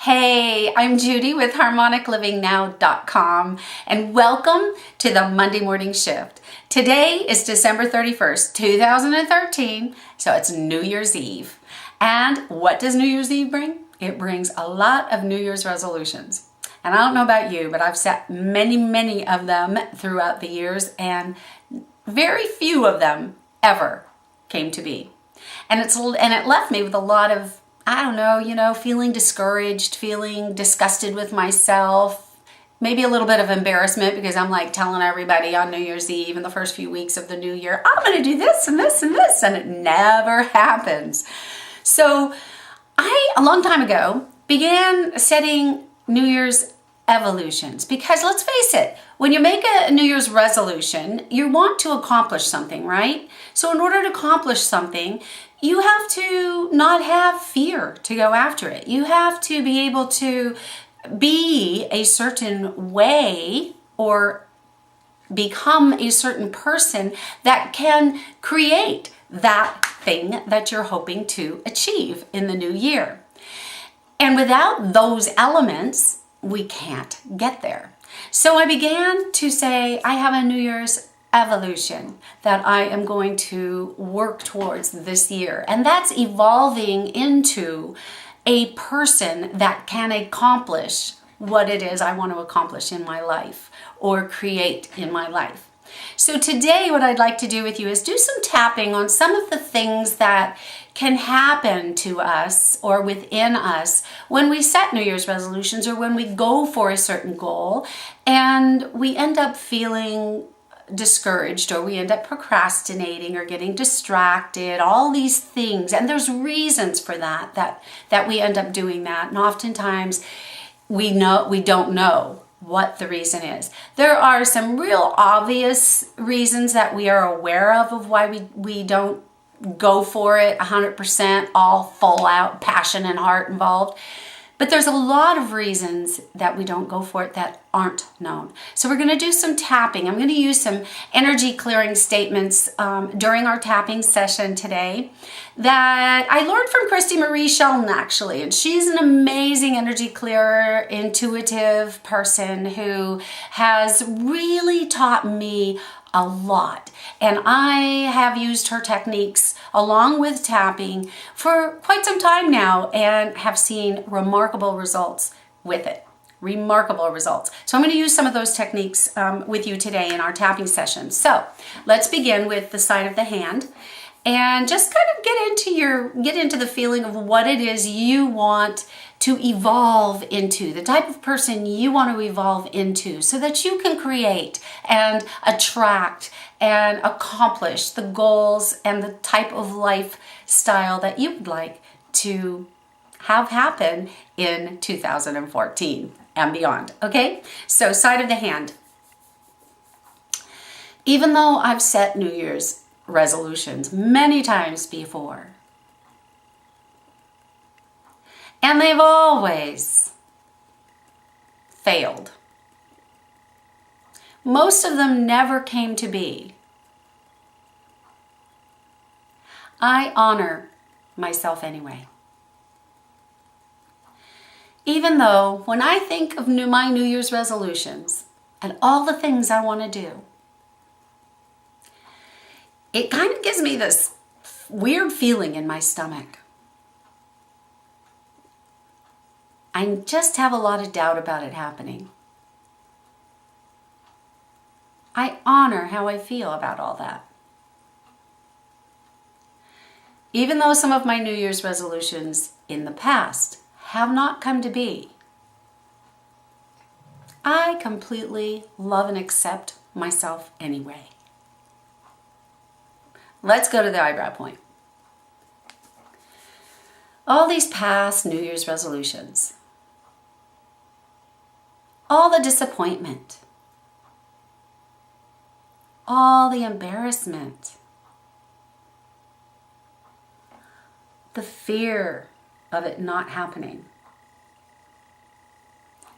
Hey, I'm Judy with HarmonicLivingNow.com and welcome to the Monday Morning Shift. Today is December 31st, 2013, so it's New Year's Eve. And what does New Year's Eve bring? It brings a lot of New Year's resolutions. And I don't know about you, but I've set many of them throughout the years, and very few of them ever came to be. And it left me with a lot of, feeling discouraged, feeling disgusted with myself, maybe a little bit of embarrassment because I'm like telling everybody on New Year's Eve and the first few weeks of the new year, I'm going to do this and this and this, and it never happens. So a long time ago, began setting New Year's evolutions because let's face it, when you make a New Year's resolution, you want to accomplish something, right? So in order to accomplish something, you have to not have fear to go after it. You have to be able to be a certain way or become a certain person that can create that thing that you're hoping to achieve in the new year. And without those elements, we can't get there. So I began to say, I have a New Year's evolution that I am going to work towards this year. And that's evolving into a person that can accomplish what it is I want to accomplish in my life or create in my life. So today what I'd like to do with you is do some tapping on some of the things that can happen to us or within us when we set New Year's resolutions or when we go for a certain goal and we end up feeling discouraged or we end up procrastinating or getting distracted, all these things. And there's reasons for that we end up doing that. And oftentimes we don't know what the reason is. There are some real obvious reasons that we are aware of why we don't go for it 100%, all full out passion and heart involved. But there's a lot of reasons that we don't go for it that aren't known. So we're going to do some tapping. I'm going to use some energy clearing statements during our tapping session today that I learned from Christy Marie Sheldon, actually. And she's an amazing energy clearer, intuitive person who has really taught me a lot. And I have used her techniques along with tapping for quite some time now and have seen remarkable results with it. Remarkable results. So I'm going to use some of those techniques with you today in our tapping session. So let's begin with the side of the hand and just kind of get into the feeling of what it is you want to evolve into, the type of person you want to evolve into so that you can create and attract and accomplish the goals and the type of lifestyle that you would like to have happen in 2014 and beyond. Okay? So side of the hand. Even though I've set New Year's resolutions many times before, and they've always failed. Most of them never came to be. I honor myself anyway. Even though when I think of my New Year's resolutions and all the things I want to do, it kind of gives me this weird feeling in my stomach. I just have a lot of doubt about it happening. I honor how I feel about all that. Even though some of my New Year's resolutions in the past have not come to be, I completely love and accept myself anyway. Let's go to the eyebrow point. All these past New Year's resolutions, all the disappointment, all the embarrassment, the fear of it not happening,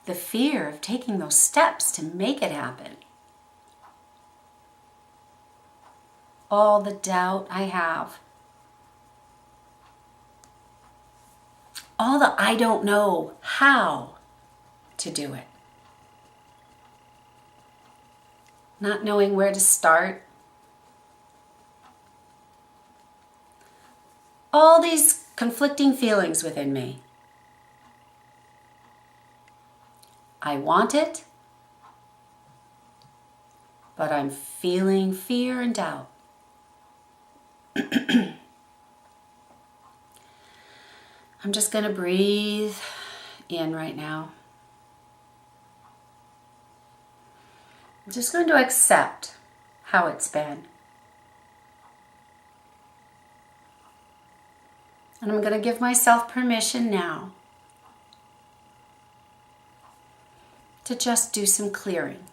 the fear of taking those steps to make it happen, all the doubt I have, all the I don't know how to do it. Not knowing where to start. All these conflicting feelings within me. I want it, but I'm feeling fear and doubt. I'm just going to breathe in right now. I'm just going to accept how it's been. And I'm going to give myself permission now to just do some clearing.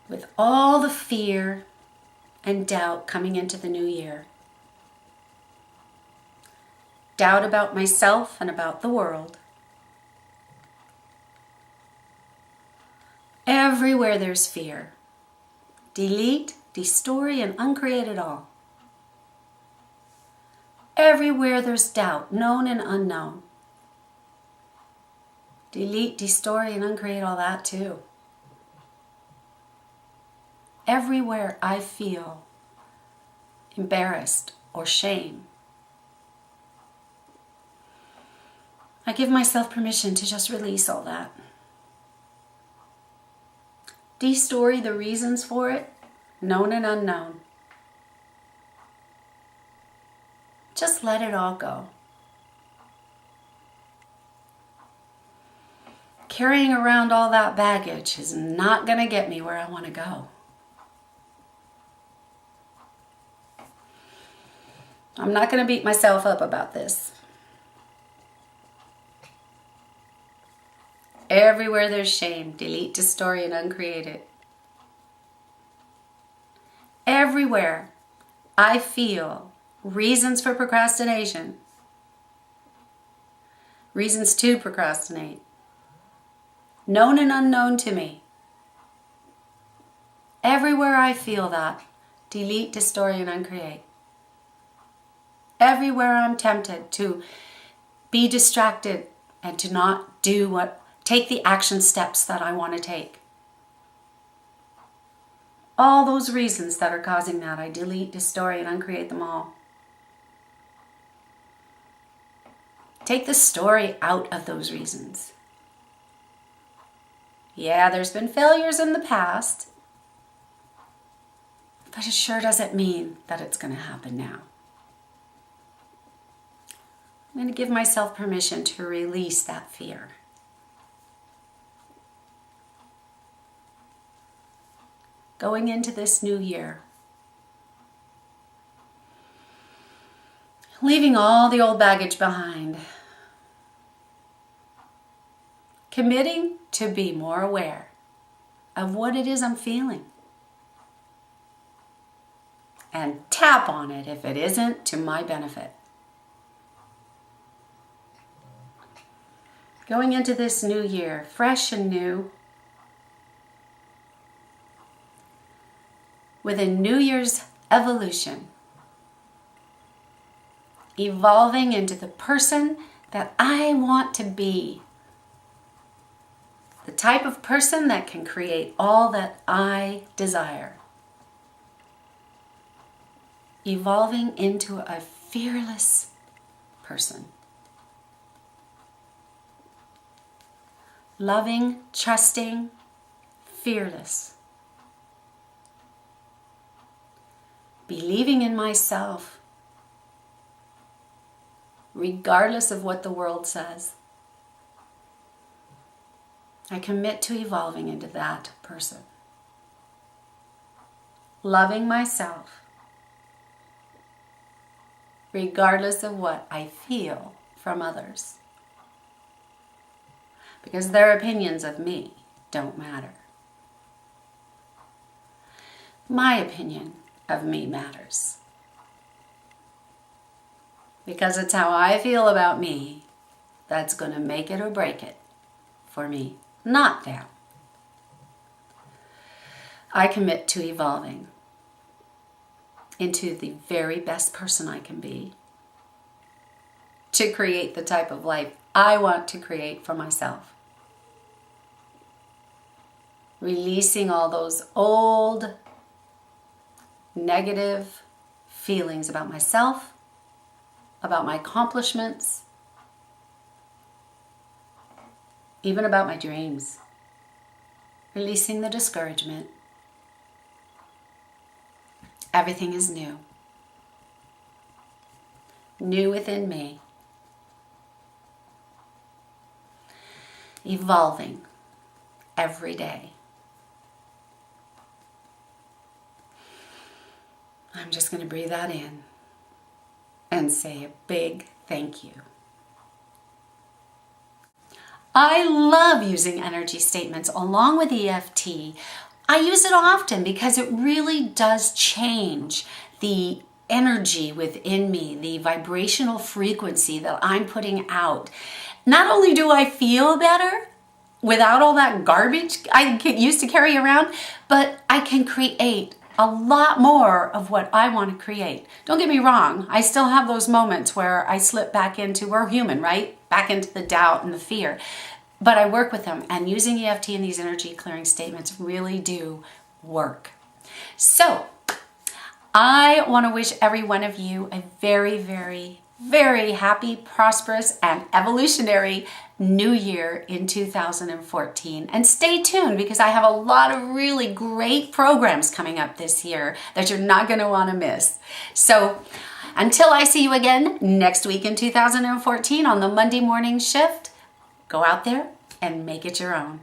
With all the fear and doubt coming into the new year. Doubt about myself and about the world. Everywhere there's fear, delete, destory, and uncreate it all. Everywhere there's doubt, known and unknown. Delete, destory, and uncreate all that too. Everywhere I feel embarrassed or shame, I give myself permission to just release all that. De-story the reasons for it, known and unknown. Just let it all go. Carrying around all that baggage is not going to get me where I want to go. I'm not going to beat myself up about this. Everywhere there's shame, delete, destory, and uncreate it. Everywhere I feel reasons for procrastination, reasons to procrastinate, known and unknown to me. Everywhere I feel that, delete, destory, and uncreate. Everywhere I'm tempted to be distracted and to not take the action steps that I want to take. All those reasons that are causing that, I delete, destory, and uncreate them all. Take the story out of those reasons. Yeah, there's been failures in the past, but it sure doesn't mean that it's going to happen now. I'm going to give myself permission to release that fear. Going into this new year, leaving all the old baggage behind, committing to be more aware of what it is I'm feeling, and tap on it if it isn't to my benefit. Going into this new year, fresh and new, with a New Year's evolution, evolving into the person that I want to be, the type of person that can create all that I desire, evolving into a fearless person. Loving, trusting, fearless. Believing in myself, regardless of what the world says. I commit to evolving into that person. Loving myself, regardless of what I feel from others. Because their opinions of me don't matter. My opinion of me matters. Because it's how I feel about me that's going to make it or break it for me, not them. I commit to evolving into the very best person I can be to create the type of life I want to create for myself. Releasing all those old negative feelings about myself, about my accomplishments, even about my dreams. Releasing the discouragement. Everything is new. New within me. Evolving every day. I'm just going to breathe that in and say a big thank you. I love using energy statements along with EFT. I use it often because it really does change the energy within me, the vibrational frequency that I'm putting out. Not only do I feel better without all that garbage I used to carry around, but I can create a lot more of what I want to create. Don't get me wrong, I still have those moments where I slip back into, we're human, right? Back into the doubt and the fear. But I work with them, and using EFT and these energy clearing statements really do work. So, I want to wish every one of you a very, very, very happy, prosperous, and evolutionary new year in 2014. And stay tuned because I have a lot of really great programs coming up this year that you're not going to want to miss. So until I see you again next week in 2014 on the Monday morning shift, go out there and make it your own.